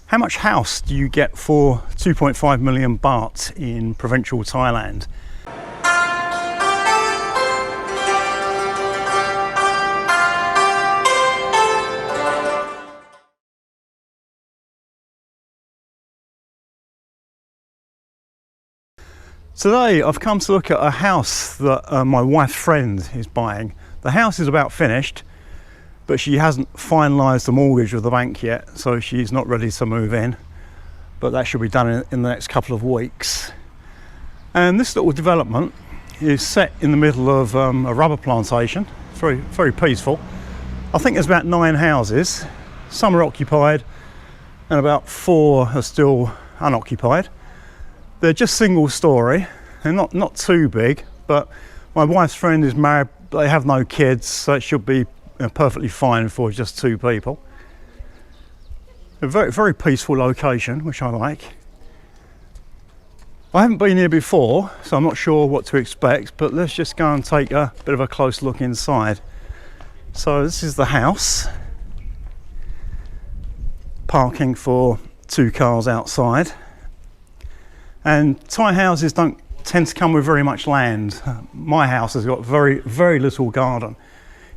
How much house do you get for 2.5 million baht in provincial Thailand? Today I've come to look at a house that my wife's friend is buying. The house is about finished, but she hasn't finalised the mortgage with the bank yet, so she's not ready to move in. But that should be done in the next couple of weeks. And this little development is set in the middle of a rubber plantation. It's very, very peaceful. I think there's about 9 houses. Some are occupied and about 4 are still unoccupied. They're just single story. They're not too big, but my wife's friend is married. They have no kids, so it should be perfectly fine for just 2 people. A very, very peaceful location, which I like. I haven't been here before, so I'm not sure what to expect, but let's just go and take a bit of a close look inside. So this is the house. Parking for 2 cars outside. And Thai houses don't tend to come with very much land. My house has got very, very little garden.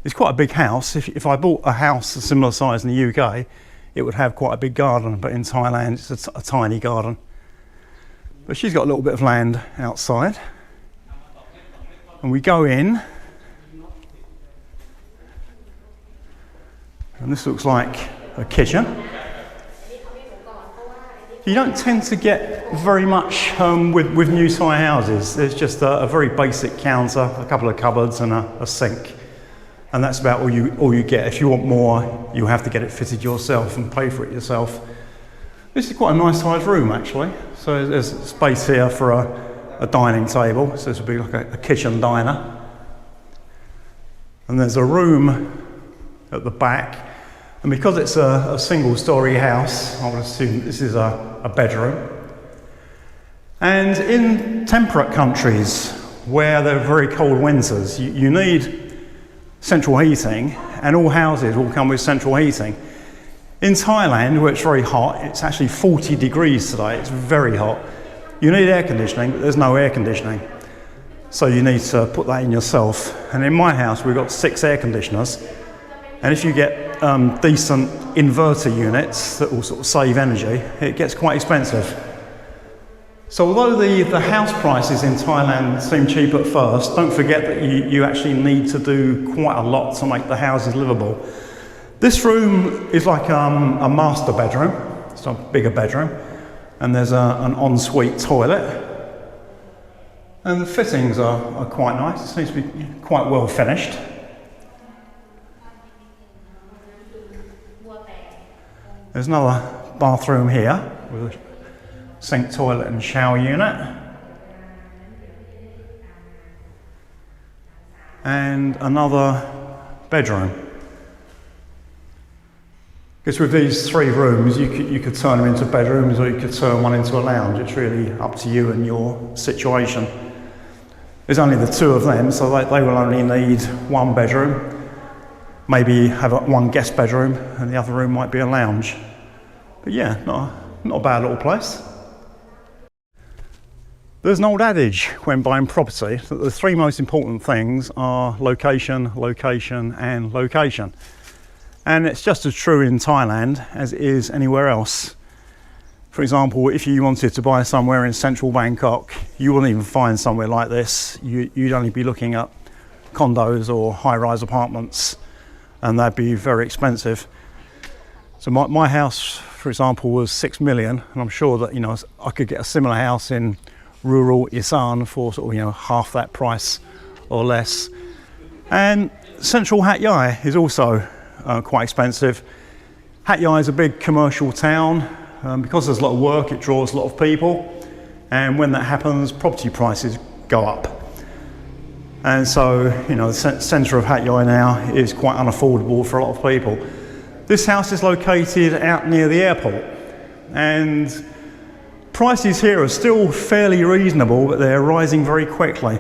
It's quite a big house. If I bought a house a similar size in the UK, it would have quite a big garden, but in Thailand it's a tiny garden. But she's got a little bit of land outside. And we go in. And this looks like a kitchen. You don't tend to get very much with new Thai houses. There's just a very basic counter, a couple of cupboards and a sink. And that's about all you get. If you want more, you have to get it fitted yourself and pay for it yourself. This is quite a nice sized room actually. So there's space here for a dining table. So this would be like a kitchen diner. And there's a room at the back. And because it's a single story house, I would assume this is a bedroom. And in temperate countries where there are very cold winters, you need central heating, and all houses will come with central heating. In Thailand, where it's very hot, it's actually 40 degrees today, it's very hot. You need air conditioning, but there's no air conditioning. So you need to put that in yourself. And in my house, we've got 6 air conditioners. And if you get decent inverter units that will sort of save energy, it gets quite expensive. So although the house prices in Thailand seem cheap at first, don't forget that you actually need to do quite a lot to make the houses livable. This room is like a master bedroom, it's a bigger bedroom, and there's an ensuite toilet. And the fittings are quite nice, it seems to be quite well finished. There's another bathroom here with a sink, toilet and shower unit. And another bedroom. Because with these 3 rooms, you could turn them into bedrooms or you could turn one into a lounge. It's really up to you and your situation. There's only the 2 of them, so they will only need 1 bedroom. Maybe have 1 guest bedroom and the other room might be a lounge. But yeah, not a bad little place. There's an old adage when buying property that the 3 most important things are location, location and location. And it's just as true in Thailand as it is anywhere else. For example, if you wanted to buy somewhere in central Bangkok, you wouldn't even find somewhere like this. You'd only be looking at condos or high-rise apartments, and that'd be very expensive. So my house, for example, was 6 million, and I'm sure that I could get a similar house in rural Isan for sort of half that price or less. And central Hat Yai is also quite expensive. Hat Yai is a big commercial town. Because there's a lot of work, it draws a lot of people, and when that happens, property prices go up. And so, the centre of Hat Yai now is quite unaffordable for a lot of people. This house is located out near the airport, and prices here are still fairly reasonable, but they're rising very quickly.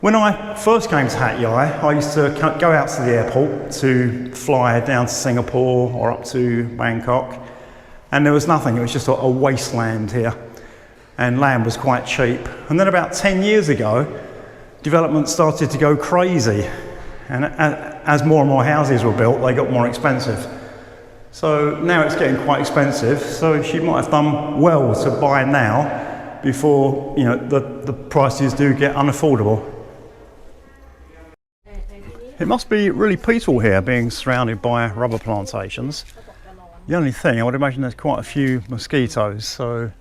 When I first came to Hat Yai, I used to go out to the airport to fly down to Singapore or up to Bangkok. and there was nothing. It was just a wasteland here, and land was quite cheap. And then about 10 years ago, development started to go crazy, and as more and more houses were built, they got more expensive. So now it's getting quite expensive, so she might have done well to buy now before, you know, the prices do get unaffordable. It must be really peaceful here, being surrounded by rubber plantations. The only thing, I would imagine there's quite a few mosquitoes, so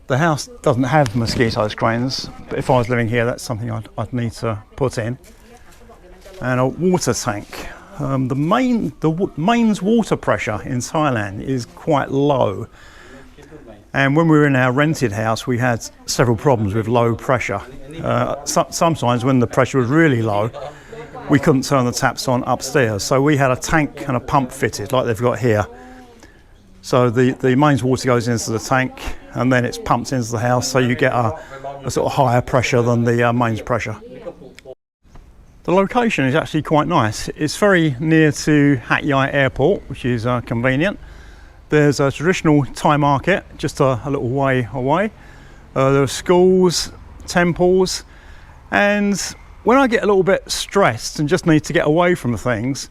the house doesn't have mosquito screens, but if I was living here, that's something I'd need to put in. And a water tank. The mains water pressure in Thailand is quite low. And when we were in our rented house, we had several problems with low pressure. Sometimes when the pressure was really low, we couldn't turn the taps on upstairs. So we had a tank and a pump fitted, like they've got here. So the mains water goes into the tank, and then it's pumped into the house, so you get a sort of higher pressure than the mains pressure. The location is actually quite nice. It's very near to Hat Yai airport, which is convenient. There's a traditional Thai market just a little way away. There are schools, temples, and when I get a little bit stressed and just need to get away from things,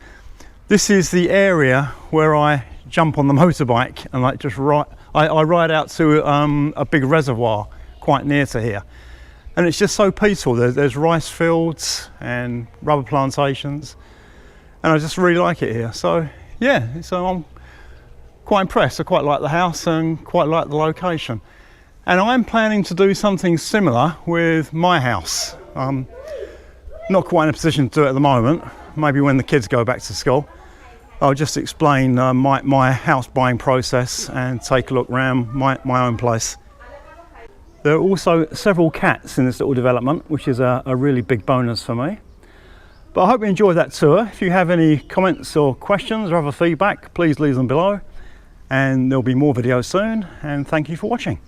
this is the area where I jump on the motorbike and like just I ride out to a big reservoir quite near to here. And it's just so peaceful. There's rice fields and rubber plantations, and I just really like it here. So yeah, so I'm quite impressed. I quite like the house and quite like the location. And I'm planning to do something similar with my house. Not quite in a position to do it at the moment. Maybe when the kids go back to school. I'll just explain my house buying process and take a look around my own place. There are also several cats in this little development, which is a really big bonus for me. But I hope you enjoyed that tour. If you have any comments or questions or other feedback, please leave them below. And there'll be more videos soon, and thank you for watching.